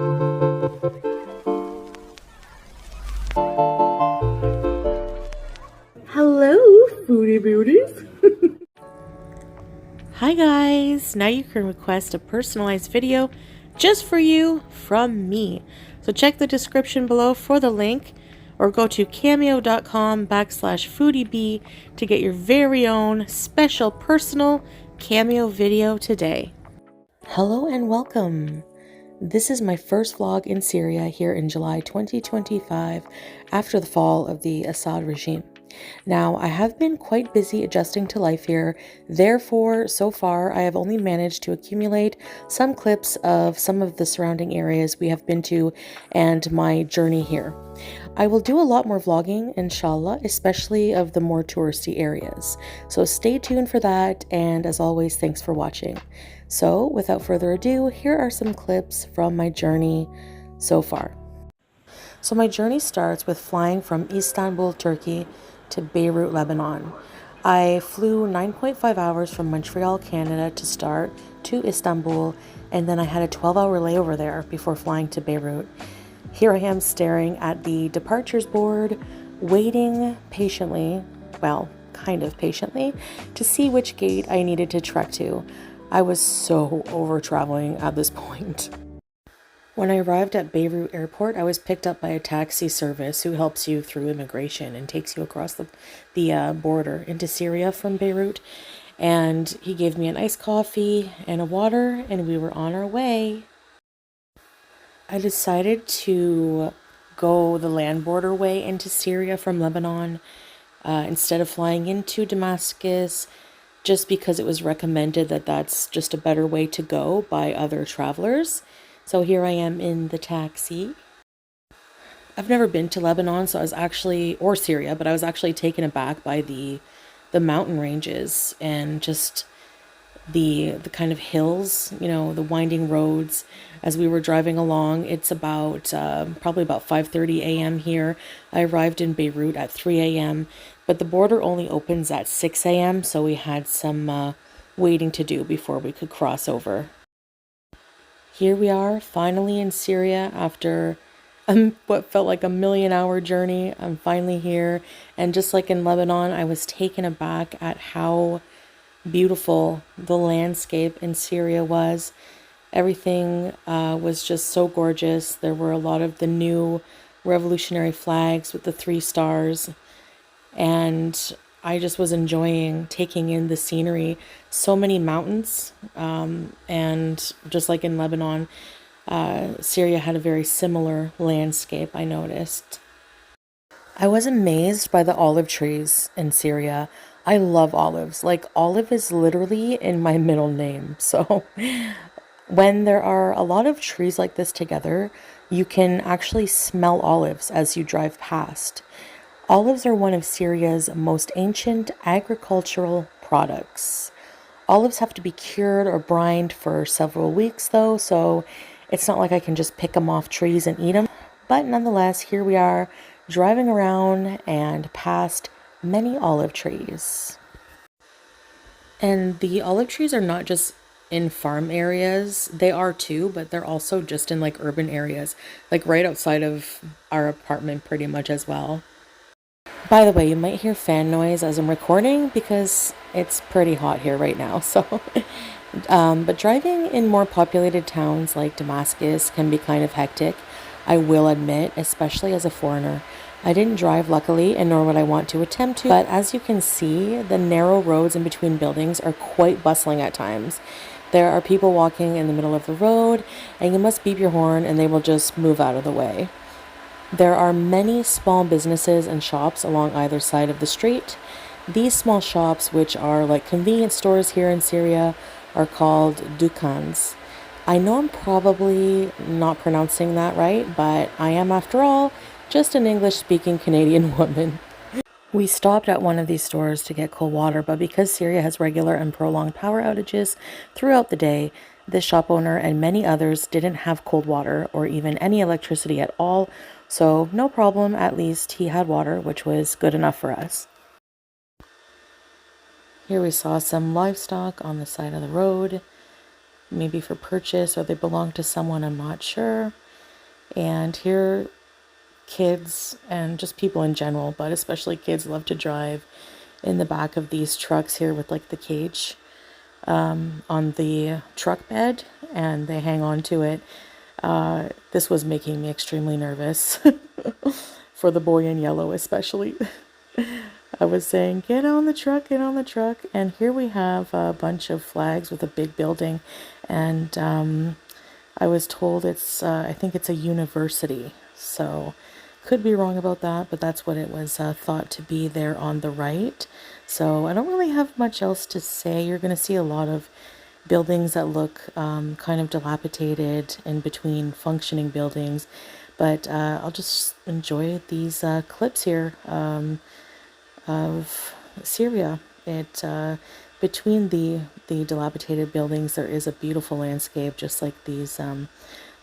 Hello, foodie beauties. Hi guys, now you can request a personalized video just for you from me. So check the description below for the link or go to cameo.com/foodiebee to get your very own special personal cameo video today. Hello and welcome. This is my first vlog in Syria here in July 2025 after the fall of the Assad regime. Now, I have been quite busy adjusting to life here, therefore, so far, I have only managed to accumulate some clips of some of the surrounding areas we have been to and my journey here. I will do a lot more vlogging, inshallah, especially of the more touristy areas. So stay tuned for that, and as always, thanks for watching. So, without further ado, here are some clips from my journey so far. So my journey starts with flying from Istanbul, Turkey to Beirut, Lebanon. I flew 9.5 hours from Montreal, Canada to start to Istanbul, and then I had a 12-hour layover there before flying to Beirut. Here I am staring at the departures board, waiting patiently, well, kind of patiently, to see which gate I needed to trek to. I was so over traveling at this point. When I arrived at Beirut airport, I was picked up by a taxi service who helps you through immigration and takes you across the border into Syria from Beirut. And he gave me an iced coffee and a water, and we were on our way. I decided to go the land border way into Syria from Lebanon instead of flying into Damascus, just because it was recommended that that's just a better way to go by other travelers. So here I am in the taxi. I've never been to Lebanon, so I was actually, or Syria, but I was actually taken aback by the mountain ranges and just the kind of hills, you know, the winding roads as we were driving along. It's about probably about 5:30 a.m. here. I arrived in Beirut at 3 a.m., but the border only opens at 6 a.m., so we had some waiting to do before we could cross over. Here we are, finally in Syria after what felt like a million-hour journey. I'm finally here, and just like in Lebanon, I was taken aback at how beautiful the landscape in Syria was. Everything was just so gorgeous. There were a lot of the new revolutionary flags with the 3 stars, and I just was enjoying taking in the scenery. So many mountains, and just like in Lebanon, Syria had a very similar landscape, I noticed. I was amazed by the olive trees in Syria. I love olives. Like, olive is literally in my middle name. So when there are a lot of trees like this together, you can actually smell olives as you drive past. Olives are one of Syria's most ancient agricultural products. Olives have to be cured or brined for several weeks though, so it's not like I can just pick them off trees and eat them. But nonetheless, here we are driving around and past many olive trees. And the olive trees are not just in farm areas. They are too, but they're also just in like urban areas, like right outside of our apartment pretty much as well. By the way, you might hear fan noise as I'm recording because it's pretty hot here right now. So, but driving in more populated towns like Damascus can be kind of hectic, I will admit, especially as a foreigner. I didn't drive, luckily, and nor would I want to attempt to, but as you can see, the narrow roads in between buildings are quite bustling at times. There are people walking in the middle of the road, and you must beep your horn and they will just move out of the way. There are many small businesses and shops along either side of the street. These small shops, which are like convenience stores here in Syria, are called dukkans. I know I'm probably not pronouncing that right, but I am, after all, just an English-speaking Canadian woman. We stopped at one of these stores to get cold water, but because Syria has regular and prolonged power outages throughout the day, this shop owner and many others didn't have cold water or even any electricity at all, so no problem, at least he had water, which was good enough for us. Here we saw some livestock on the side of the road, maybe for purchase or they belong to someone, I'm not sure. And here, kids and just people in general, but especially kids, love to drive in the back of these trucks here with like the cage on the truck bed, and they hang on to it. This was making me extremely nervous for the boy in yellow especially. I was saying, get on the truck, get on the truck. And here we have a bunch of flags with a big building. And I was told it's, I think it's a university. So could be wrong about that, but that's what it was thought to be there on the right. So I don't really have much else to say. You're going to see a lot of buildings that look kind of dilapidated in between functioning buildings. But I'll just enjoy these clips here of Syria. Between the dilapidated buildings, there is a beautiful landscape, just like these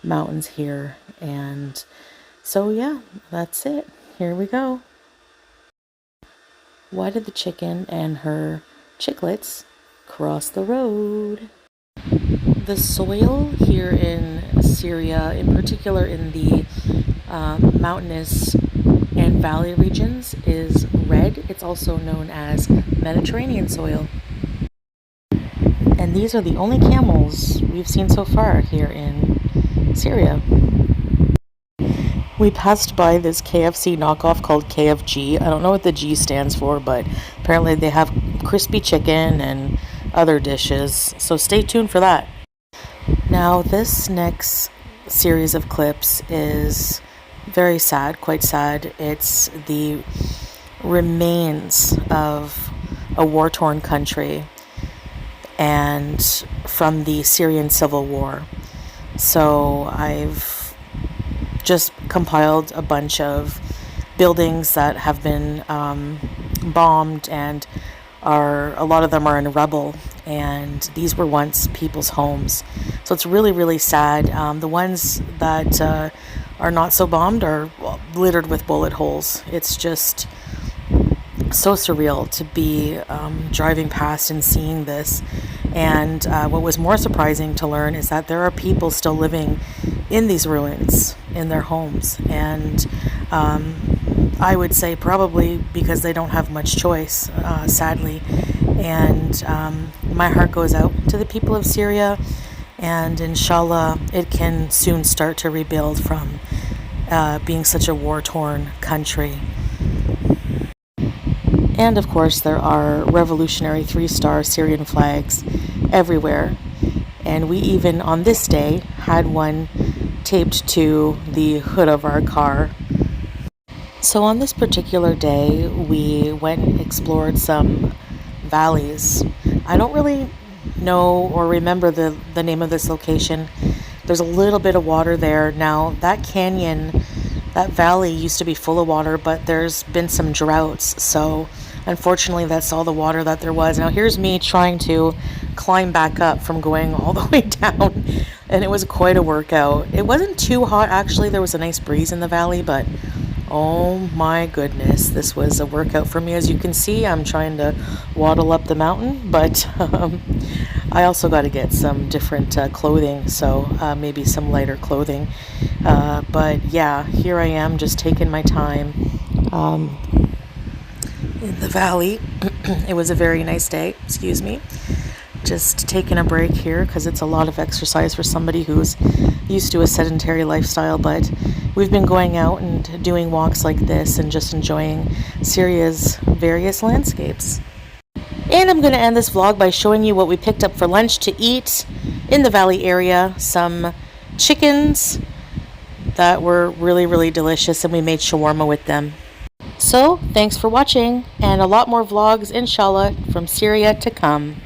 mountains here. And so yeah, that's it. Here we go. Why did the chicken and her chicklets cross the road? The soil here in Syria, in particular in the mountainous and valley regions, is red. It's also known as Mediterranean soil. And these are the only camels we've seen so far here in Syria. We passed by this KFC knockoff called KFG. I don't know what the G stands for, but apparently they have crispy chicken and other dishes. So stay tuned for that. Now, this next series of clips is very sad, quite sad. It's the remains of a war-torn country and from the Syrian civil war. So I've just compiled a bunch of buildings that have been bombed, and a lot of them are in rubble, and these were once people's homes. So it's really, really sad. The ones that are not so bombed are littered with bullet holes. It's just so surreal to be driving past and seeing this. And what was more surprising to learn is that there are people still living in these ruins in their homes. And I would say probably because they don't have much choice, sadly. And my heart goes out to the people of Syria, and inshallah it can soon start to rebuild from being such a war-torn country. And of course there are revolutionary 3-star Syrian flags everywhere. And we even on this day had one taped to the hood of our car. So on this particular day, we went and explored some valleys. I don't really know or remember the name of this location. There's a little bit of water there. Now, that canyon, that valley used to be full of water, but there's been some droughts. So unfortunately, that's all the water that there was. Now, here's me trying to climb back up from going all the way down. And it was quite a workout. It wasn't too hot, actually. There was a nice breeze in the valley, but oh my goodness, this was a workout for me. As you can see, I'm trying to waddle up the mountain, but I also got to get some different clothing, so maybe some lighter clothing. But yeah, here I am just taking my time in the valley. It was a very nice day, excuse me. Just taking a break here because it's a lot of exercise for somebody who's used to a sedentary lifestyle, but we've been going out and doing walks like this and just enjoying Syria's various landscapes. And I'm going to end this vlog by showing you what we picked up for lunch to eat in the valley area. Some chickens that were really, really delicious, and we made shawarma with them. So thanks for watching, and a lot more vlogs inshallah from Syria to come.